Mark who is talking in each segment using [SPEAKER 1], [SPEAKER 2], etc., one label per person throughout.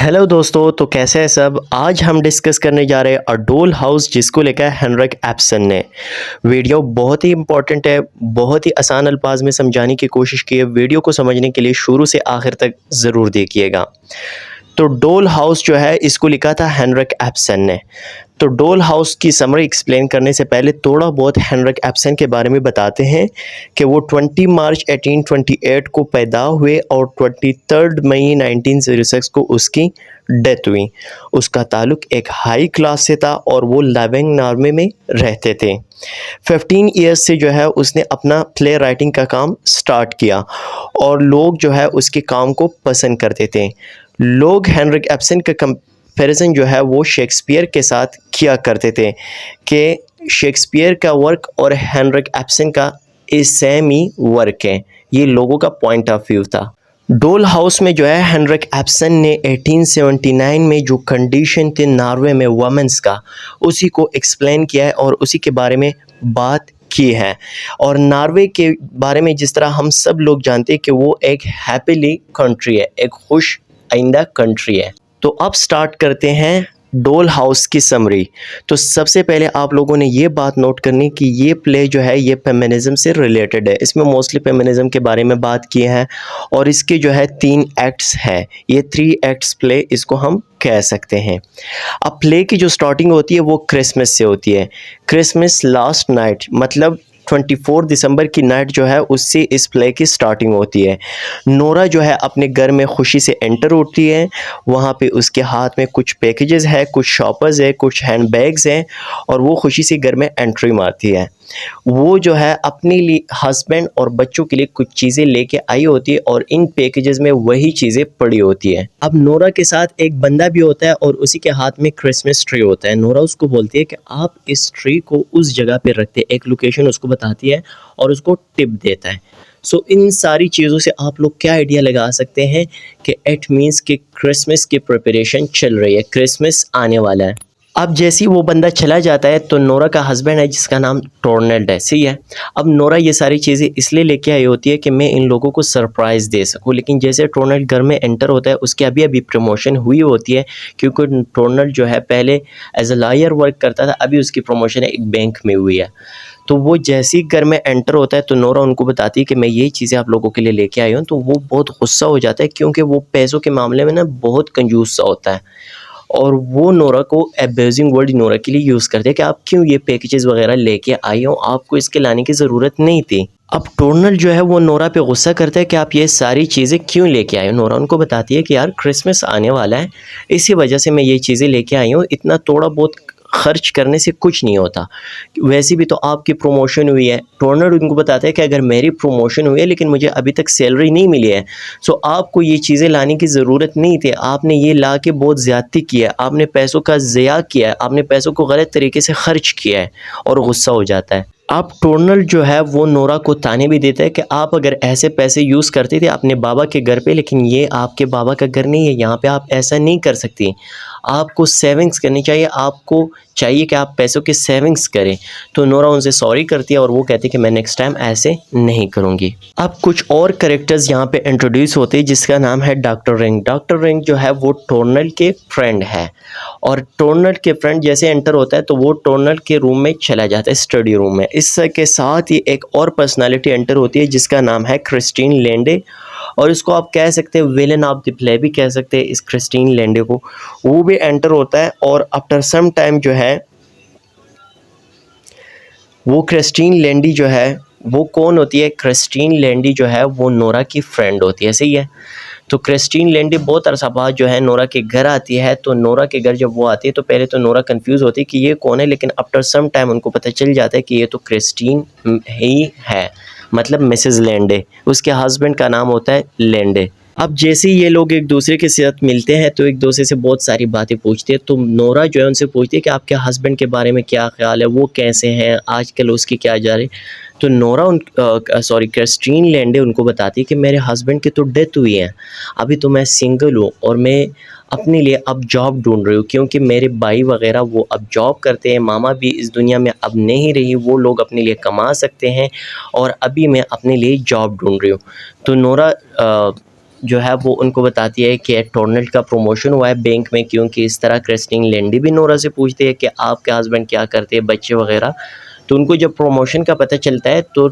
[SPEAKER 1] Hello दोस्तों, तो कैसे हैं सब। आज हम डिस्कस करने जा रहे हैं अ डोल हाउस, जिसको लिखा है हेनरिक एप्सन ने। वीडियो बहुत ही इंपॉर्टेंट है, बहुत ही आसान अल्फाज में समझाने की कोशिश की है। वीडियो को समझने के लिए शुरू से आखिर तक ज़रूर देखिएगा। तो डोल हाउस जो है, इसको लिखा था हेनरिक एप्सन ने। तो डोल हाउस की समरी एक्सप्लेन करने से पहले थोड़ा बहुत हेनरिक एप्सन के बारे में बताते हैं कि वो 20 मार्च 1828 को पैदा हुए और 23 मई 1906 को उसकी डेथ हुई। उसका ताल्लुक एक हाई क्लास से था और वो लिविंग आर्मी में रहते थे। 15 ईयर्स से जो है उसने अपना प्ले राइटिंग का काम स्टार्ट किया और लोग जो है उसके काम को पसंद करते थे। लोग हेनरिक एप्सन का कंपैरिजन जो है वो शेक्सपियर के साथ किया करते थे कि शेक्सपियर का वर्क और हेनरिक एप्सन का सेम ही वर्क है। ये लोगों का पॉइंट ऑफ व्यू था। डोल हाउस में जो है हेनरिक एप्सन ने 1879 में जो कंडीशन थे नॉर्वे में वुमेन्स का, उसी को एक्सप्लेन किया है और उसी के बारे में बात की है। और नॉर्वे के बारे में जिस तरह हम सब लोग जानते हैं कि वो एक हैप्पीली कंट्री है, एक खुश आइंदा कंट्री है। तो अब स्टार्ट करते हैं डोल हाउस की समरी। तो सबसे पहले आप लोगों ने ये बात नोट करनी कि ये प्ले जो है ये फेमिनिज्म से रिलेटेड है। इसमें मोस्टली फेमिनिज्म के बारे में बात की है और इसके जो है 3 एक्ट्स हैं। ये 3 एक्ट्स प्ले इसको हम कह सकते हैं। अब प्ले की जो स्टार्टिंग होती है वो क्रिसमस से होती है। क्रिसमस लास्ट नाइट मतलब 24 दिसंबर की नाइट जो है उससे इस प्ले की स्टार्टिंग होती है। नोरा जो है अपने घर में खुशी से एंटर होती है। वहाँ पे उसके हाथ में कुछ पैकेजेस है, कुछ शॉपर्स है, कुछ हैंड बैग्स हैं और वो खुशी से घर में एंट्री मारती है। वो जो है अपने लिए हस्बैंड और बच्चों के लिए कुछ चीज़ें लेके आई होती है और इन पैकेजेस में वही चीज़ें पड़ी होती है। अब नोरा के साथ एक बंदा भी होता है और उसी के हाथ में क्रिसमस ट्री होता है। नोरा उसको बोलती है कि आप इस ट्री को उस जगह पे रखते, एक लोकेशन उसको बताती है और उसको टिप देता है। सो इन सारी चीज़ों से आप लोग क्या आइडिया लगा सकते हैं कि इट मीन्स कि क्रिसमस की प्रिपरेशन चल रही है, क्रिसमस आने वाला है। अब जैसे ही वो बंदा चला जाता है तो नोरा का हस्बैंड है जिसका नाम टोर्नेल्ड है, सही है। अब नोरा ये सारी चीज़ें इसलिए लेके आई होती है कि मैं इन लोगों को सरप्राइज़ दे सकूं, लेकिन जैसे टोर्नेल्ड घर में एंटर होता है उसकी अभी अभी प्रमोशन हुई होती है, क्योंकि टोर्नेल्ड जो है पहले एज अ लॉयर वर्क करता था, अभी उसकी प्रमोशन एक बैंक में हुई है। तो वो जैसे ही घर में एंटर होता है तो नोरा उनको बताती है कि मैं ये चीज़ें आप लोगों के लिए लेके आई हूँ। तो वो बहुत गुस्सा हो जाता है क्योंकि वो पैसों के मामले में ना बहुत कंजूस सा होता है और वो नोरा को अब्यूजिंग वर्ड नोरा के लिए यूज़ करते हैं कि आप क्यों ये पैकेजेस वगैरह लेके आई हो, आपको इसके लाने की ज़रूरत नहीं थी। अब टोर्नल जो है वो नोरा पे गुस्सा करता है कि आप ये सारी चीज़ें क्यों लेके आए हो। नोरा उनको बताती है कि यार क्रिसमस आने वाला है, इसी वजह से मैं ये चीज़ें लेके आई हूँ, इतना थोड़ा बहुत खर्च करने से कुछ नहीं होता, वैसे भी तो आपकी प्रमोशन हुई है। टोर्नर उनको बताता है कि अगर मेरी प्रमोशन हुई है लेकिन मुझे अभी तक सैलरी नहीं मिली है, सो आपको ये चीज़ें लाने की ज़रूरत नहीं थी, आपने ये ला के बहुत ज़्यादती किया है, आपने पैसों का ज़िया किया है, आपने पैसों को गलत तरीके से खर्च किया है, और गुस्सा हो जाता है। अब टोर्नल जो है वो नोरा को ताने भी देता है कि आप अगर ऐसे पैसे यूज़ करते थे अपने बाबा के घर पे, लेकिन ये आपके बाबा का घर नहीं है, यहाँ पे आप ऐसा नहीं कर सकती, आपको सेविंग्स करनी चाहिए, आपको चाहिए कि आप पैसों की सेविंग्स करें। तो नोरा उनसे सॉरी करती है और वो कहती है कि मैं नेक्स्ट टाइम ऐसे नहीं करूँगी। अब कुछ और कैरेक्टर्स यहाँ पे इंट्रोड्यूस होते हैं जिसका नाम है डॉक्टर रिंग। डॉक्टर रिंग जो है वो टोर्नल के फ्रेंड है और टोर्नल के फ्रेंड जैसे एंटर होता है तो वो टोर्नल के रूम में चला जाता है, स्टडी रूम में। इसके साथ ही एक और पर्सनालिटी एंटर होती है जिसका नाम है क्रिस्टीन लेंडे, और इसको आप कह सकते हैं विलन ऑफ द प्ले भी कह सकते हैं इस क्रिस्टीन लेंडे को। वो भी एंटर होता है और आफ्टर सम टाइम जो है वो क्रिस्टीन लेंडी जो है वो कौन होती है, क्रिस्टीन लेंडी जो है वो नोरा की फ्रेंड होती है, सही है। तो क्रिस्टीन लेंडी बहुत अरसा बाद जो है नोरा के घर आती है। तो नोरा के घर जब वो आती है तो पहले तो नोरा कंफ्यूज होती है कि ये कौन है, लेकिन आफ्टर सम टाइम उनको पता चल जाता है कि ये तो क्रिस्टीन ही है, मतलब मिसेस लेंडे, उसके हस्बैंड का नाम होता है लेंडे। अब जैसे ही ये लोग एक दूसरे के साथ मिलते हैं तो एक दूसरे से बहुत सारी बातें पूछते हैं। तो नोरा जो है उनसे पूछती है कि आपके हस्बैंड के बारे में क्या ख्याल है, वो कैसे हैं आजकल, उसकी क्या जा रही। तो नोरा क्रिस्टीन लेंडे उनको बताती है कि मेरे हस्बैंड की तो डेथ हुई है, अभी तो मैं सिंगल हूँ और मैं अपने लिए अब जॉब ढूंढ रही हूँ, क्योंकि मेरे भाई वगैरह वो अब जॉब करते हैं, मामा भी इस दुनिया में अब नहीं रही, वो लोग अपने लिए कमा सकते हैं और अभी मैं अपने लिए जॉब ढूंढ रही हूँ। तो नोरा जो है वो उनको बताती है कि टोर्नल का प्रमोशन हुआ है बैंक में, क्योंकि इस तरह क्रिस्टीन लेंडी भी नोरा से पूछती है कि आपके हस्बैंड क्या करते हैं, बच्चे वगैरह। तो उनको जब प्रमोशन का पता चलता है तो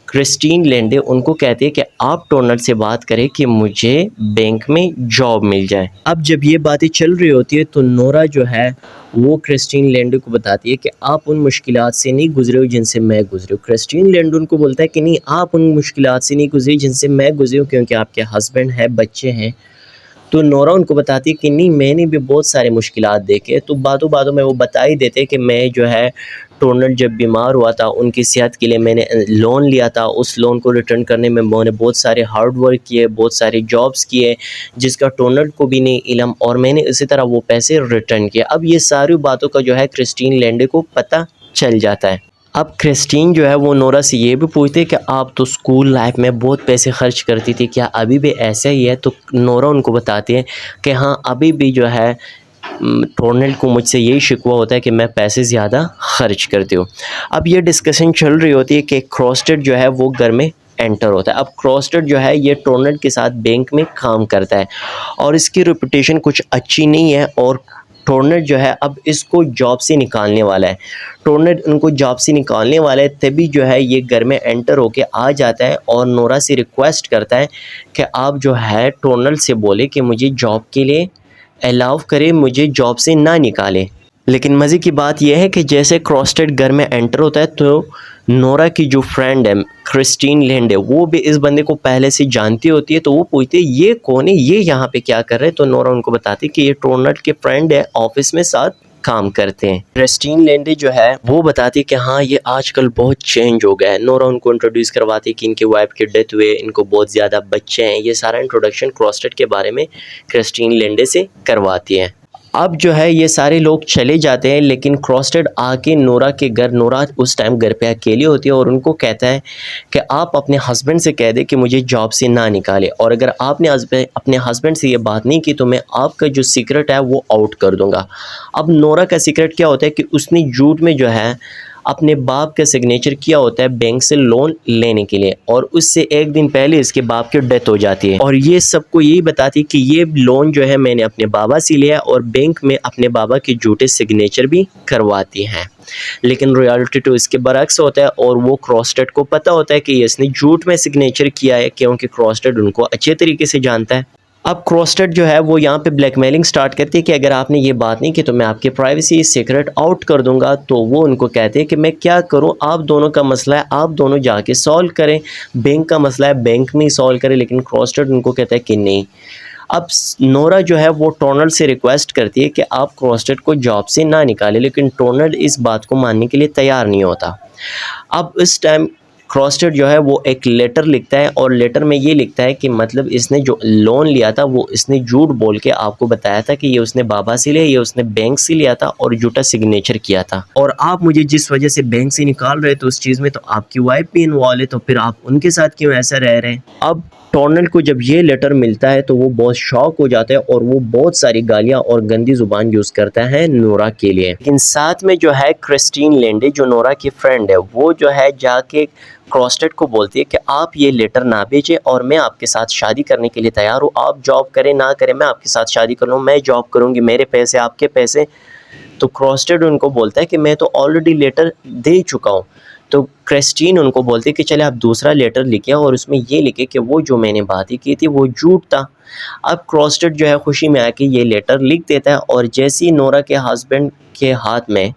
[SPEAKER 1] क्रिस्टीन लेंडे उनको कहती है कि आप टोर्नल से बात करें कि मुझे बैंक में जॉब मिल जाए। अब जब ये बातें चल रही होती है तो नोरा जो है वो क्रिस्टीन लेंडे को बताती है कि आप उन मुश्किलात से नहीं गुजरे हो जिनसे मैं गुजरी हूँ। क्रिस्टीन लेंडे उनको बोलता है कि नहीं, आप उन मुश्किलात से नहीं गुजरी जिनसे मैं गुजरी हूँ, क्योंकि आपके हस्बैंड है, बच्चे हैं। तो नोरा उनको बताती है कि नहीं, मैंने भी बहुत सारे मुश्किलात देखे। तो बातों बातों में वो बता ही देते कि मैं जो है टोर्नल जब बीमार हुआ था उनकी सेहत के लिए मैंने लोन लिया था, उस लोन को रिटर्न करने में मैंने बहुत सारे हार्ड वर्क किए, बहुत सारे जॉब्स किए जिसका टोर्नल को भी नहीं इल्म, और मैंने इसी तरह वो पैसे रिटर्न किए। अब ये सारी बातों का जो है क्रिस्टीन लेंडे को पता चल जाता है। अब क्रिस्टीन जो है वो नोरा से ये भी पूछती है कि आप तो स्कूल लाइफ में बहुत पैसे खर्च करती थी, क्या अभी भी ऐसा ही है? तो नोरा उनको बताती है कि हाँ, अभी भी जो है टोर्नल को मुझसे यही शिकवा होता है कि मैं पैसे ज़्यादा खर्च करती हूँ। अब ये डिस्कशन चल रही होती है कि क्रॉस्टेड जो है वो घर में एंटर होता है। अब क्रॉस्टेड जो है ये टोर्नल के साथ बैंक में काम करता है और इसकी रेपुटेशन कुछ अच्छी नहीं है, और टोर्नल जो है अब इसको जॉब से निकालने वाला है। टोर्नल उनको जॉब से निकालने वाला है, तभी जो है ये घर में एंटर होके आ जाता है और नोरा से रिक्वेस्ट करता है कि आप जो है टोर्नल से बोले कि मुझे जॉब के लिए अलाउ करे, मुझे जॉब से ना निकाले। लेकिन मज़े की बात यह है कि जैसे क्रॉस्टेड घर में एंटर होता है तो नोरा की जो फ्रेंड है क्रिस्टीन लेंडे, वो भी इस बंदे को पहले से जानती होती है। तो वो पूछती है ये कौन है, ये यहाँ पे क्या कर रहे हैं? तो नोरा उनको बताती है कि ये टोर्नल के फ्रेंड है, ऑफिस में साथ काम करते हैं। क्रिस्टीन लेंडे जो है वो बताती है कि हाँ, ये आजकल बहुत चेंज हो गया है। नोरा उनको इंट्रोड्यूस करवाती है कि इनके वाइफ की डेथ हुई है, इनको बहुत ज़्यादा बच्चे हैं। ये सारा इंट्रोडक्शन क्रॉस्टेड के बारे में क्रिस्टीन लेंडे से करवाती है। अब जो है ये सारे लोग चले जाते हैं, लेकिन क्रॉस्टेड आके नोरा के घर, नोरा उस टाइम घर पे अकेली होती है और उनको कहता है कि आप अपने हस्बैंड से कह दे कि मुझे जॉब से ना निकाले, और अगर आपने अपने हस्बैंड से ये बात नहीं की तो मैं आपका जो सीक्रेट है वो आउट कर दूंगा। अब नोरा का सीक्रेट क्या होता है कि उसने झूठ में जो है अपने बाप का सिग्नेचर किया होता है बैंक से लोन लेने के लिए, और उससे एक दिन पहले इसके बाप की डेथ हो जाती है। और ये सबको यही बताती है कि ये लोन जो है मैंने अपने बाबा से लिया, और बैंक में अपने बाबा के झूठे सिग्नेचर भी करवाती हैं। लेकिन रियलिटी तो इसके बरक्स होता है, और वो क्रॉस्टेड को पता होता है कि इसने झूठ में सिग्नेचर किया है, क्योंकि क्रॉस्टेड उनको अच्छे तरीके से जानता है। अब क्रॉस्टेड जो है वो यहाँ पे ब्लैकमेलिंग स्टार्ट करती है कि अगर आपने ये बात नहीं की तो मैं आपकी प्राइवेसी सीक्रेट आउट कर दूंगा। तो वो उनको कहते हैं कि मैं क्या करूँ, आप दोनों का मसला है, आप दोनों जाके सॉल्व करें, बैंक का मसला है बैंक में ही सॉल्व करें। लेकिन क्रॉस्टेड उनको कहता है कि नहीं। अब नोरा जो है वो टोर्नल से रिक्वेस्ट करती है कि आप क्रॉस्टेड को जॉब से ना निकालें, लेकिन टोर्नल इस बात को मानने के लिए तैयार नहीं होता। अब इस टाइम क्रॉस्टेड जो है वो एक लेटर लिखता है, और लेटर में ये लिखता है कि मतलब इसने जो लोन लिया था वो इसने झूठ बोल के आपको बताया था कि ये उसने बाबा से लिया, ये उसने बैंक से लिया था और झूठा सिग्नेचर किया था, और आप मुझे जिस वजह से बैंक से निकाल रहे थे उस चीज़ में तो आपकी वाइफ भी इन्वॉल्व है, तो फिर आप उनके साथ क्यों ऐसा रह रहे हैं? अब टोर्नल को जब ये लेटर मिलता है तो वो बहुत शॉक हो जाता है, और वो बहुत सारी गालियां और गंदी जुबान यूज़ करता है नोरा के लिए। लेकिन साथ में जो है क्रिस्टीन लेंडे जो नोरा की फ्रेंड है, वो जो है जाके क्रॉस्टेड को बोलती है कि आप ये लेटर ना भेजें और मैं आपके साथ शादी करने के लिए तैयार हूँ। आप जॉब करें ना करें, मैं आपके साथ शादी कर लूँ, मैं जॉब करूँगी, मेरे पैसे आपके पैसे। तो क्रॉस्टेड उनको बोलता है कि मैं तो ऑलरेडी लेटर दे चुका हूँ। तो क्रिस्टीन उनको बोलती है कि चले आप दूसरा लेटर लिखे और उसमें ये लिखे कि वो जो मैंने बातें की थी वो झूठ था। अब क्रॉस्टेड जो है खुशी में आके ये लेटर लिख देता है, और जैसे ही नोरा के हस्बैंड के हाथ में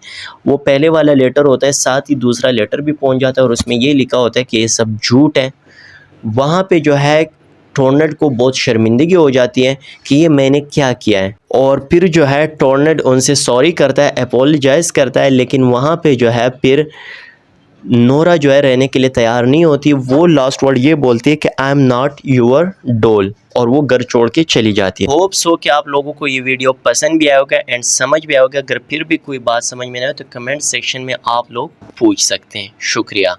[SPEAKER 1] वो पहले वाला लेटर होता है, साथ ही दूसरा लेटर भी पहुंच जाता है और उसमें ये लिखा होता है कि ये सब झूठ है। वहाँ पे जो है टोर्नेड को बहुत शर्मिंदगी हो जाती है कि ये मैंने क्या किया है, और फिर जो है टोर्नेड उनसे सॉरी करता है, अपोलोजाइज़ करता है। लेकिन वहाँ पे जो है फिर नोरा जो है रहने के लिए तैयार नहीं होती। वो लास्ट वर्ड ये बोलती है कि आई एम नॉट योर डोल, और वो घर छोड़ के चली जाती है। होप सो कि आप लोगों को ये वीडियो पसंद भी आया होगा एंड समझ भी आया होगा। अगर फिर भी कोई बात समझ में ना आए तो कमेंट सेक्शन में आप लोग पूछ सकते हैं। शुक्रिया।